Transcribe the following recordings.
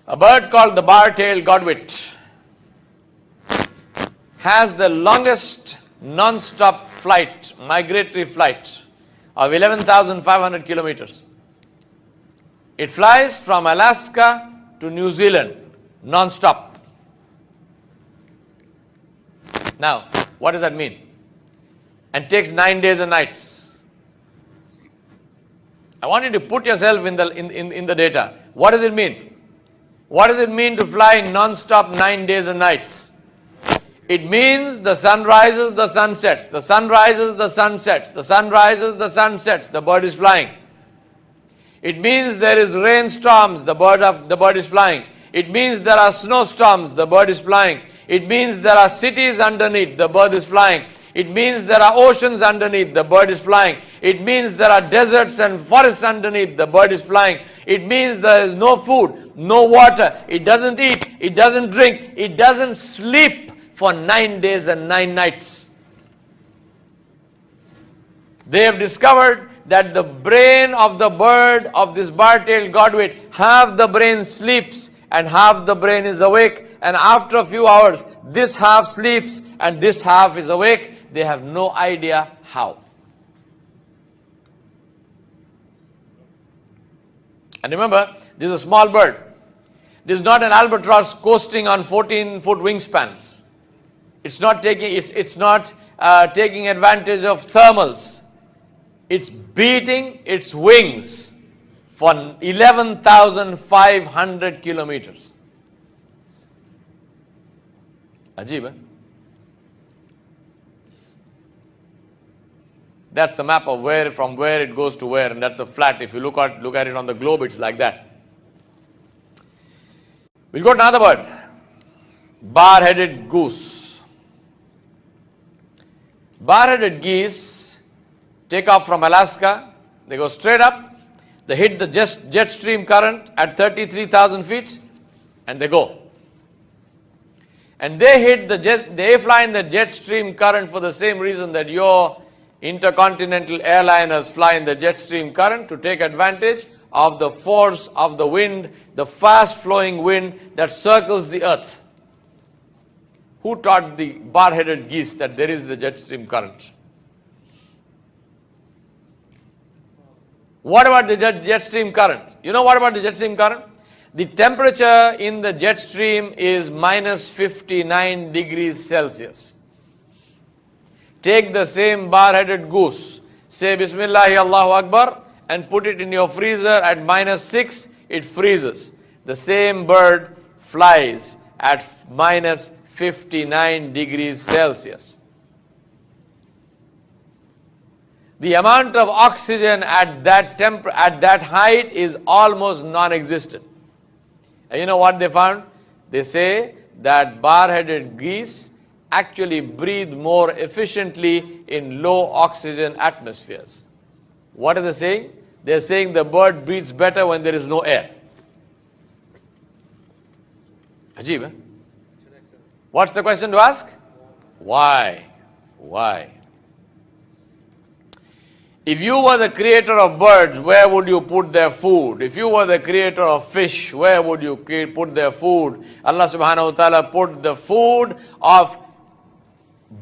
A bird called the bar-tailed godwit has the longest non-stop flight, migratory flight of 11,500 kilometers. It flies from Alaska to New Zealand non-stop. Now, what does that mean? And takes 9 days and nights. I want you to put yourself in the data. What does it mean? What does it mean to fly non-stop 9 days and nights? It means the sun rises, the sun sets. The sun rises, the sun sets. The sun rises, the sun sets. The bird is flying. It means there is rainstorms, the bird is flying. It means there are snowstorms, the bird is flying. It means there are cities underneath, the bird is flying. It means there are oceans underneath, the bird is flying. It means there are deserts and forests underneath, the bird is flying. It means there is no food, no water. It doesn't eat, it doesn't drink, it doesn't sleep for 9 days and 9 nights. They have discovered that the brain of the bird, of this bar-tailed godwit, half the brain sleeps and half the brain is awake. And after a few hours, this half sleeps and this half is awake. They have no idea how. And remember, this is a small bird. This is not an albatross coasting on 14-foot wingspans. It's not taking advantage of thermals. It's beating its wings for 11,500 kilometers. Ajib, eh? That's the map of from where it goes to where, and that's a flat. If you look at it on the globe, it's like that. We'll go to another bird. Bar-headed goose. Bar-headed geese take off from Alaska. They go straight up. They hit the jet stream current at 33,000 feet, and they go. And they fly in the jet stream current for the same reason that your intercontinental airliners fly in the jet stream current, to take advantage of the force of the wind, the fast-flowing wind that circles the earth. Who taught the bar-headed geese that there is the jet stream current? What about the jet stream current? You know what about the jet stream current? The temperature in the jet stream is minus 59 degrees Celsius. Take the same bar-headed goose, say Bismillahi Allahu Akbar, and put it in your freezer at minus 6, it freezes. The same bird flies at minus 59 degrees Celsius. The amount of oxygen at that height is almost non-existent. And you know what they found? They say that bar-headed geese actually breathe more efficiently in low oxygen atmospheres. What are they saying? They're saying the bird breathes better when there is no air. Ajib, eh? What's the question to ask? Why? Why? If you were the creator of birds, where would you put their food? If you were the creator of fish, where would you put their food? Allah subhanahu wa ta'ala put the food of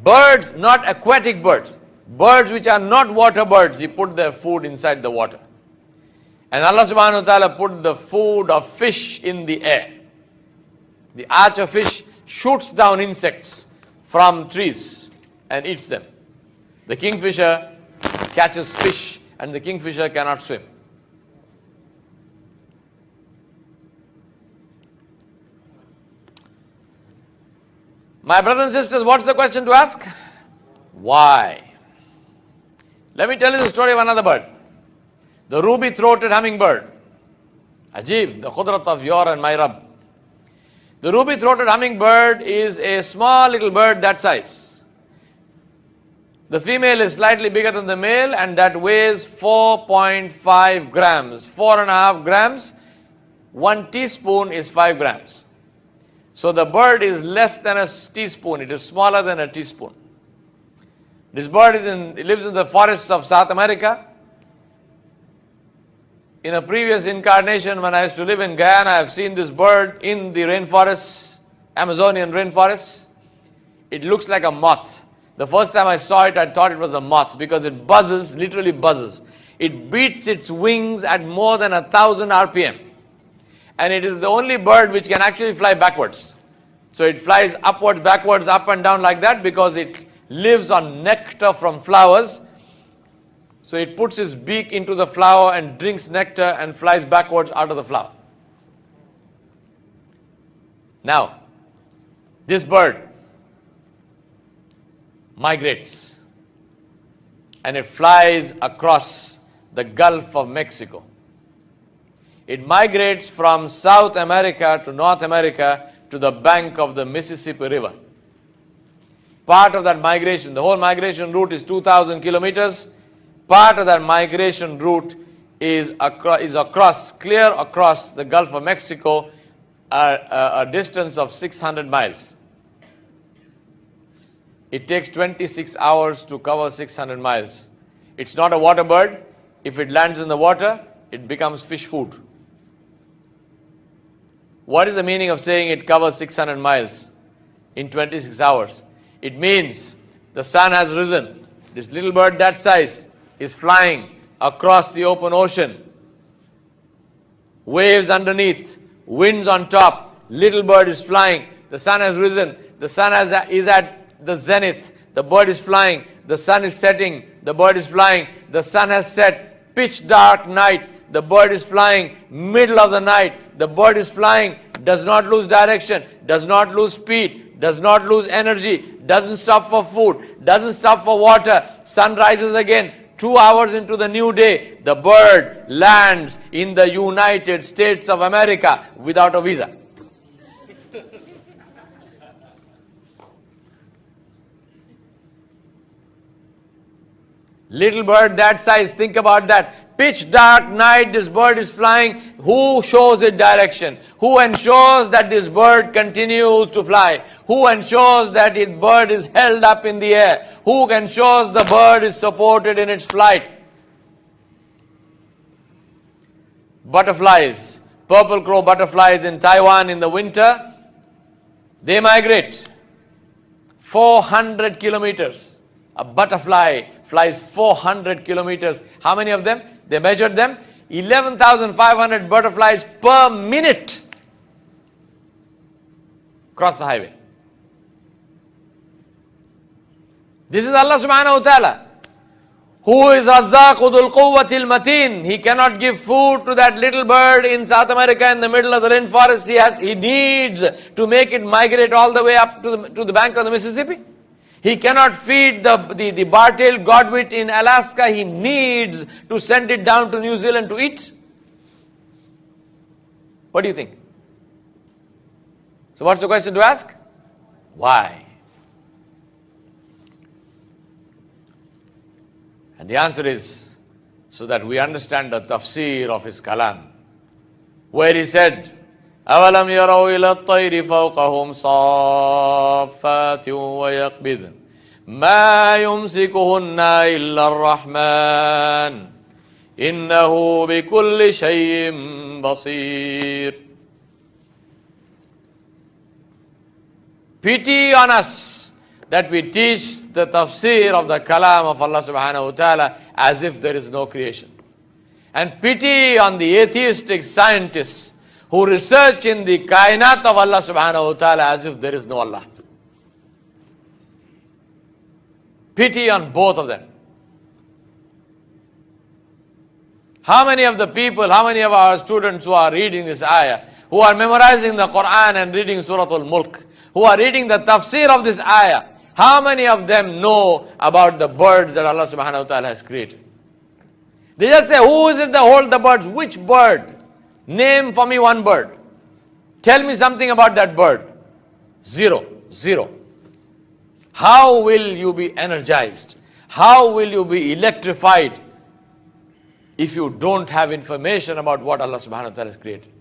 birds, not aquatic birds. Birds which are not water birds, He put their food inside the water. And Allah subhanahu wa ta'ala put the food of fish in the air. The archer fish shoots down insects from trees and eats them. The kingfisher catches fish, and the kingfisher cannot swim. My brothers and sisters, what's the question to ask? Why? Let me tell you the story of another bird. The ruby-throated hummingbird. Ajib, the khudrat of your and my Rabb. The ruby-throated hummingbird is a small little bird that size. The female is slightly bigger than the male, and that weighs 4.5 grams. 4.5 grams. 1 teaspoon is 5 grams. So the bird is less than a teaspoon. It is smaller than a teaspoon. This bird lives in the forests of South America. in a previous incarnation when I used to live in Guyana, I have seen this bird in the rainforests, Amazonian rainforests. It looks like a moth. The first time I saw it, I thought it was a moth because it buzzes, literally buzzes. It beats its wings at more than 1,000 RPM. And it is the only bird which can actually fly backwards. So it flies upwards, backwards, up and down like that because it lives on nectar from flowers. So it puts its beak into the flower and drinks nectar and flies backwards out of the flower. Now, this bird migrates and it flies across the Gulf of Mexico. It migrates from South America to North America to the bank of the Mississippi River. Part of that migration, the whole migration route is 2,000 kilometers. Part of that migration route is clear across the Gulf of Mexico, a distance of 600 miles. It takes 26 hours to cover 600 miles. It's not a water bird. If it lands in the water, it becomes fish food. What is the meaning of saying it covers 600 miles in 26 hours? It means the sun has risen. This little bird that size is flying across the open ocean. Waves underneath, winds on top. Little bird is flying. The sun has risen. The sun is at the zenith. The bird is flying. The sun is setting. The bird is flying. The sun has set. Pitch dark night. The bird is flying. Middle of the night. The bird is flying. Does not lose direction. Does not lose speed. Does not lose energy. Doesn't stop for food. Doesn't stop for water. Sun rises again. 2 hours into the new day, the bird lands in the United States of America without a visa. Little bird that size, think about that. Pitch dark night, this bird is flying. Who shows it direction? Who ensures that this bird continues to fly? Who ensures that its bird is held up in the air? Who ensures the bird is supported in its flight? Butterflies, purple crow butterflies in Taiwan in the winter, they migrate 400 kilometers. A butterfly flies 400 kilometers. How many of them? They measured them. 11,500 butterflies per minute cross the highway. This is Allah subhanahu wa ta'ala. Who is Razzaqu dhul quwwatil mateen. He cannot give food to that little bird in South America in the middle of the rainforest. He needs to make it migrate all the way up to the bank of the Mississippi. He cannot feed the bar-tailed godwit in Alaska. He needs to send it down to New Zealand to eat. What do you think? So what's the question to ask? Why? And the answer is, so that we understand the tafsir of his kalam, where he said, أَوَلَمْ يَرَوْا إِلَى الطَّيْرِ فَوْقَهُمْ صَافَّاتٍ وَيَقْبِضْنَ مَا يُمْسِكُهُنَّ إِلَّا الرَّحْمَنُ إِنَّهُ بِكُلِّ شَيْءٍ بَصِيرٌ. Pity on us that we teach the tafsir of the kalam of Allah subhanahu wa ta'ala as if there is no creation. And pity on the atheistic scientists who research in the kainat of Allah subhanahu wa ta'ala as if there is no Allah. Pity on both of them. How many of the people, how many of our students who are reading this ayah, who are memorizing the Quran and reading Surah Al-Mulk, who are reading the tafsir of this ayah, how many of them know about the birds that Allah subhanahu wa ta'ala has created? They just say, who is it that holds the birds? Which bird? Name for me one bird. Tell me something about that bird. Zero. How will you be energized? How will you be electrified if you don't have information about what Allah subhanahu wa ta'ala has created?